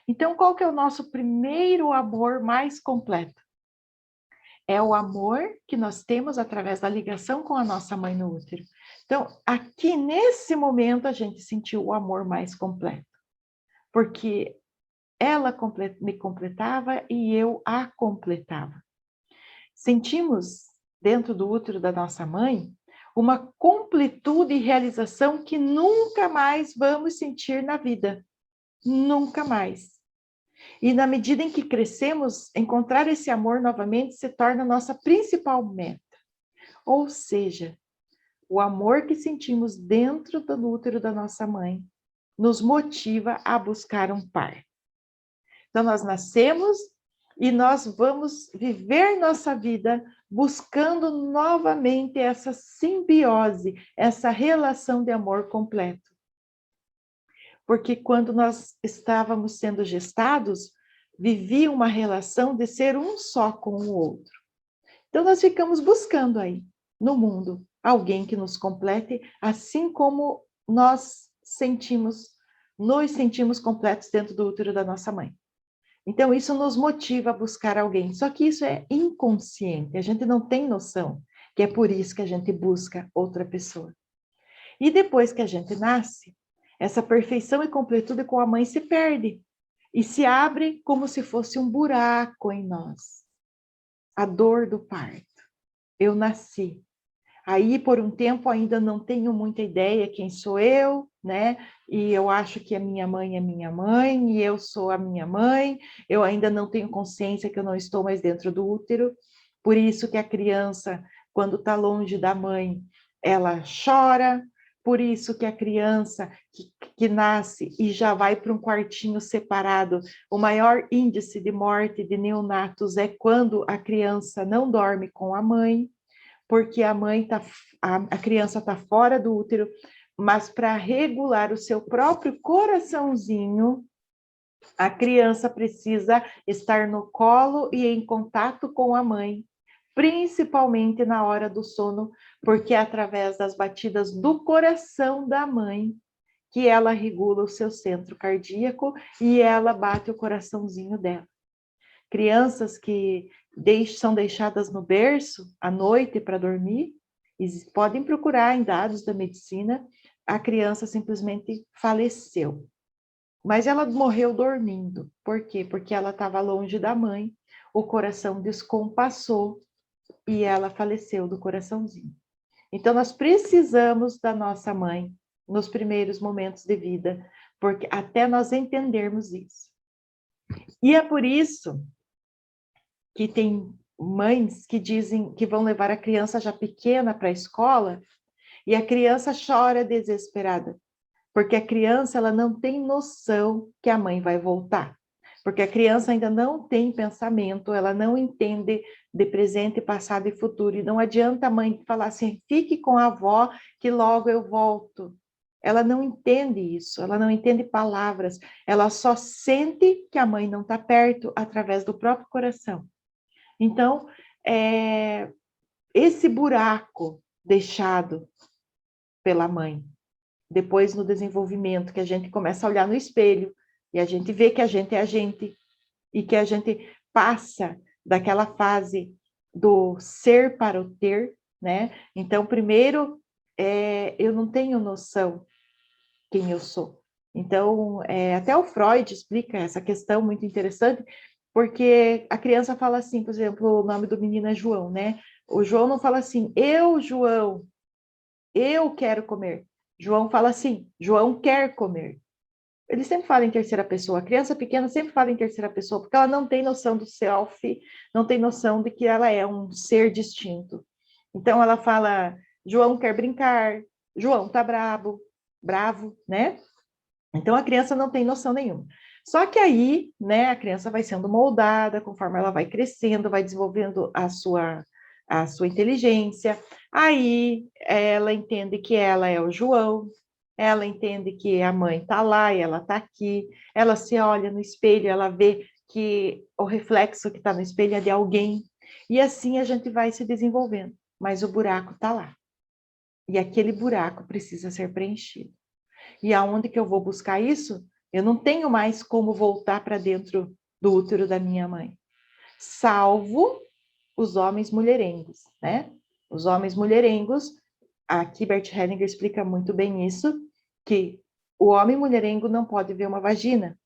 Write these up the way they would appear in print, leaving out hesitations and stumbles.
Então, qual que é o nosso primeiro amor mais completo? É o amor que nós temos através da ligação com a nossa mãe no útero. Então, aqui nesse momento, a gente sentiu o amor mais completo, porque ela me completava e eu a completava. Sentimos dentro do útero da nossa mãe uma completude e realização que nunca mais vamos sentir na vida. Nunca mais. E na medida em que crescemos, encontrar esse amor novamente se torna nossa principal meta. Ou seja, o amor que sentimos dentro do útero da nossa mãe nos motiva a buscar um par. Então, nós nascemos e nós vamos viver nossa vida buscando novamente essa simbiose, essa relação de amor completo. Porque quando nós estávamos sendo gestados, vivia uma relação de ser um só com o outro. Então, nós ficamos buscando aí, no mundo, alguém que nos complete, assim como nós nos sentimos completos dentro do útero da nossa mãe. Então, isso nos motiva a buscar alguém. Só que isso é inconsciente, a gente não tem noção, que é por isso que a gente busca outra pessoa. E depois que a gente nasce, essa perfeição e completude com a mãe se perde e se abre como se fosse um buraco em nós. A dor do parto. Eu nasci. Aí, por um tempo, ainda não tenho muita ideia quem sou eu, né? E eu acho que a minha mãe é minha mãe, e eu sou a minha mãe. Eu ainda não tenho consciência que eu não estou mais dentro do útero. Por isso que a criança, quando está longe da mãe, ela chora. Por isso que a criança que nasce e já vai para um quartinho separado, o maior índice de morte de neonatos é quando a criança não dorme com a mãe, porque a criança está fora do útero, mas para regular o seu próprio coraçãozinho, a criança precisa estar no colo e em contato com a mãe, principalmente na hora do sono, porque é através das batidas do coração da mãe que ela regula o seu centro cardíaco e ela bate o coraçãozinho dela. Crianças que são deixadas no berço à noite para dormir, e podem procurar em dados da medicina, a criança simplesmente faleceu. Mas ela morreu dormindo. Por quê? Porque ela estava longe da mãe, o coração descompassou e ela faleceu do coraçãozinho. Então, nós precisamos da nossa mãe nos primeiros momentos de vida, porque até nós entendermos isso. E é por isso que tem mães que dizem que vão levar a criança já pequena para a escola e a criança chora desesperada, porque a criança ela não tem noção que a mãe vai voltar, porque a criança ainda não tem pensamento, ela não entende de presente, passado e futuro, e não adianta a mãe falar assim, fique com a avó que logo eu volto. Ela não entende isso, ela não entende palavras, ela só sente que a mãe não está perto através do próprio coração. Então, esse buraco deixado pela mãe, depois no desenvolvimento, que a gente começa a olhar no espelho, e a gente vê que a gente é a gente, e que a gente passa daquela fase do ser para o ter, né? Então, primeiro, eu não tenho noção quem eu sou. Então, até o Freud explica essa questão muito interessante, porque a criança fala assim, por exemplo, o nome do menino é João, né? O João não fala assim, eu, João, eu quero comer. João fala assim, João quer comer. Ele sempre fala em terceira pessoa. A criança pequena sempre fala em terceira pessoa, porque ela não tem noção do self, não tem noção de que ela é um ser distinto. Então, ela fala, João quer brincar, João tá bravo, né? Então, a criança não tem noção nenhuma. Só que aí, né, a criança vai sendo moldada, conforme ela vai crescendo, vai desenvolvendo a sua inteligência. Aí, ela entende que ela é o João, ela entende que a mãe está lá e ela está aqui. Ela se olha no espelho, ela vê que o reflexo que está no espelho é de alguém. E assim a gente vai se desenvolvendo. Mas o buraco está lá. E aquele buraco precisa ser preenchido. E aonde que eu vou buscar isso? Eu não tenho mais como voltar para dentro do útero da minha mãe. Salvo os homens mulherengos, né? Os homens mulherengos, aqui Bert Hellinger explica muito bem isso, que o homem mulherengo não pode ver uma vagina,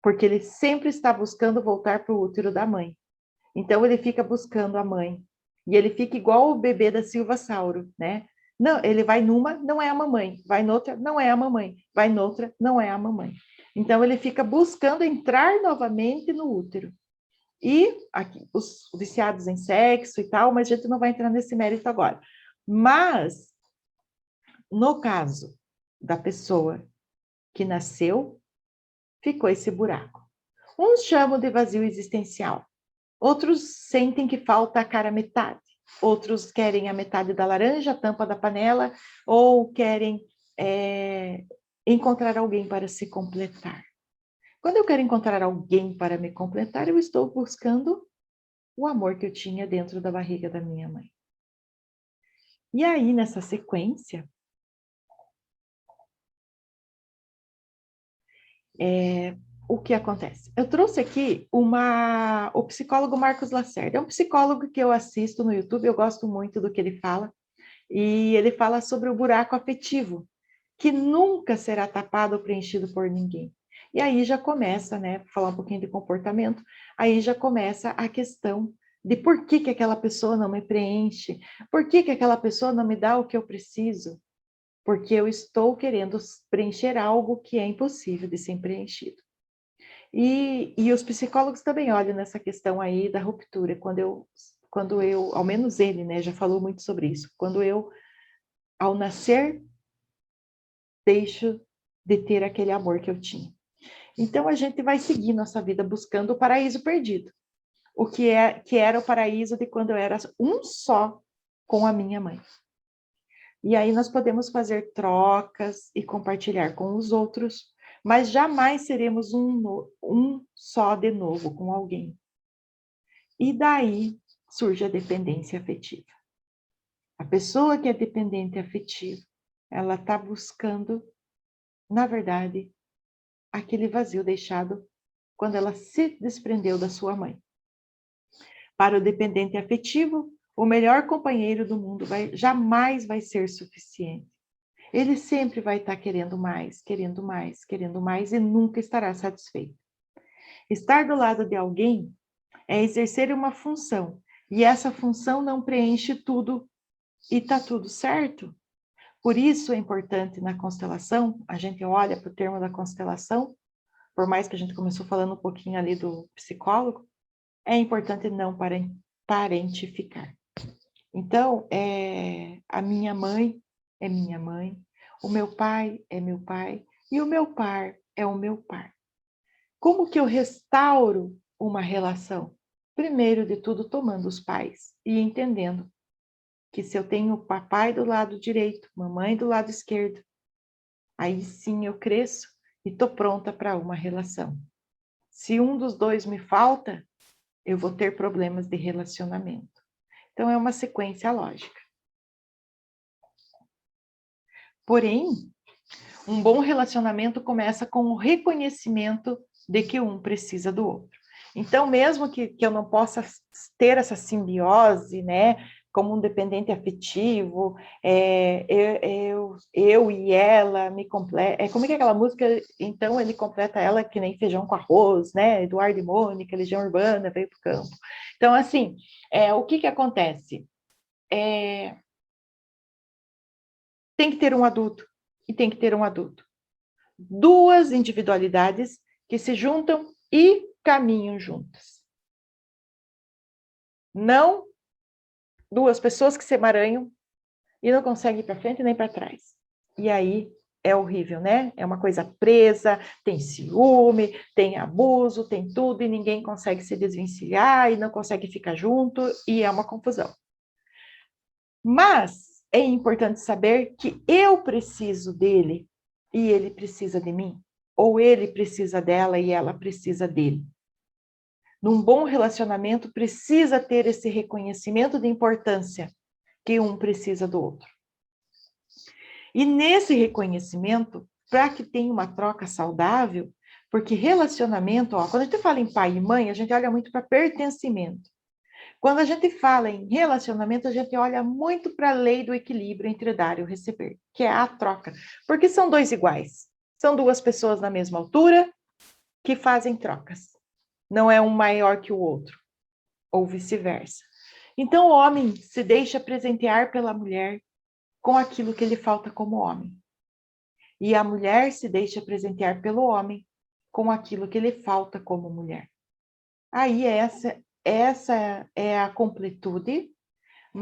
porque ele sempre está buscando voltar para o útero da mãe. Então ele fica buscando a mãe. E ele fica igual o bebê da Silva Sauro, né? Não, ele vai numa, não é a mamãe. Vai noutra, não é a mamãe. Vai noutra, não é a mamãe. Então ele fica buscando entrar novamente no útero. E aqui, os viciados em sexo e tal, mas a gente não vai entrar nesse mérito agora. Mas, no caso da pessoa que nasceu, ficou esse buraco. Uns chamam de vazio existencial. Outros sentem que falta a cara metade. Outros querem a metade da laranja, a tampa da panela, ou querem encontrar alguém para se completar. Quando eu quero encontrar alguém para me completar, eu estou buscando o amor que eu tinha dentro da barriga da minha mãe. E aí, nessa sequência, o que acontece? Eu trouxe aqui o psicólogo Marcos Lacerda. É um psicólogo que eu assisto no YouTube, eu gosto muito do que ele fala. E ele fala sobre o buraco afetivo, que nunca será tapado ou preenchido por ninguém. E aí já começa, né, falar um pouquinho de comportamento, aí já começa a questão de por que aquela pessoa não me preenche, por que aquela pessoa não me dá o que eu preciso, porque eu estou querendo preencher algo que é impossível de ser preenchido. E os psicólogos também olham nessa questão aí da ruptura, quando eu, ao menos ele, né, já falou muito sobre isso, quando eu, ao nascer, deixo de ter aquele amor que eu tinha. Então a gente vai seguir nossa vida buscando o paraíso perdido, o que era o paraíso de quando eu era um só com a minha mãe. E aí nós podemos fazer trocas e compartilhar com os outros, mas jamais seremos um só de novo com alguém. E daí surge a dependência afetiva. A pessoa que é dependente afetiva, ela está buscando, na verdade, aquele vazio deixado quando ela se desprendeu da sua mãe. Para o dependente afetivo, o melhor companheiro do mundo jamais vai ser suficiente. Ele sempre vai estar querendo mais, querendo mais, querendo mais e nunca estará satisfeito. Estar do lado de alguém é exercer uma função, e essa função não preenche tudo e está tudo certo. Por isso é importante na constelação, a gente olha para o termo da constelação, por mais que a gente começou falando um pouquinho ali do psicólogo, é importante não parentificar. Então, a minha mãe é minha mãe, o meu pai é meu pai e o meu par é o meu par. Como que eu restauro uma relação? Primeiro de tudo, tomando os pais e entendendo que se eu tenho o papai do lado direito, mamãe do lado esquerdo, aí sim eu cresço e estou pronta para uma relação. Se um dos dois me falta, eu vou ter problemas de relacionamento. Então, é uma sequência lógica. Porém, um bom relacionamento começa com o reconhecimento de que um precisa do outro. Então, mesmo que eu não possa ter essa simbiose, né, como um dependente afetivo, eu e ela me completa. Como é que é aquela música? Então, ele completa ela que nem feijão com arroz, né? Eduardo e Mônica, Legião Urbana, veio para o campo. Então, assim, o que acontece? Tem que ter um adulto e tem que ter um adulto. Duas individualidades que se juntam e caminham juntas. Não duas pessoas que se emaranham e não conseguem ir para frente nem para trás. E aí é horrível, né? É uma coisa presa, tem ciúme, tem abuso, tem tudo e ninguém consegue se desvencilhar e não consegue ficar junto e é uma confusão. Mas é importante saber que eu preciso dele e ele precisa de mim, ou ele precisa dela e ela precisa dele. Num bom relacionamento, precisa ter esse reconhecimento de importância que um precisa do outro. E nesse reconhecimento, para que tenha uma troca saudável, Porque relacionamento, ó, quando a gente fala em pai e mãe, a gente olha muito para pertencimento. Quando a gente fala em relacionamento, a gente olha muito para a lei do equilíbrio entre dar e o receber, que é a troca. Porque são dois iguais. São duas pessoas na mesma altura que fazem trocas. Não é um maior que o outro, ou vice-versa. Então, o homem se deixa presentear pela mulher com aquilo que lhe falta como homem. E a mulher se deixa presentear pelo homem com aquilo que lhe falta como mulher. Aí essa é a completude,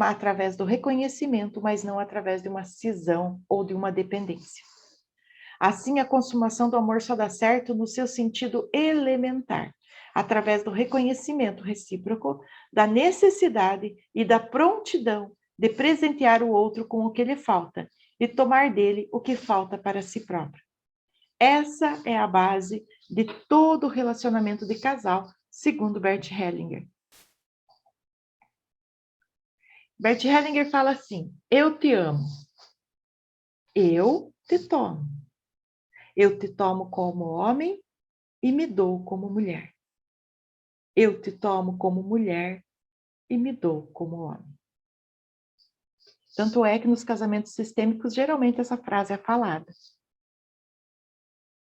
através do reconhecimento, mas não através de uma cisão ou de uma dependência. Assim, a consumação do amor só dá certo no seu sentido elementar, através do reconhecimento recíproco, da necessidade e da prontidão de presentear o outro com o que lhe falta e tomar dele o que falta para si próprio. Essa é a base de todo relacionamento de casal, segundo Bert Hellinger. Bert Hellinger fala assim: eu te amo, eu te tomo. Eu te tomo como homem e me dou como mulher. Eu te tomo como mulher e me dou como homem. Tanto é que nos casamentos sistêmicos, geralmente essa frase é falada.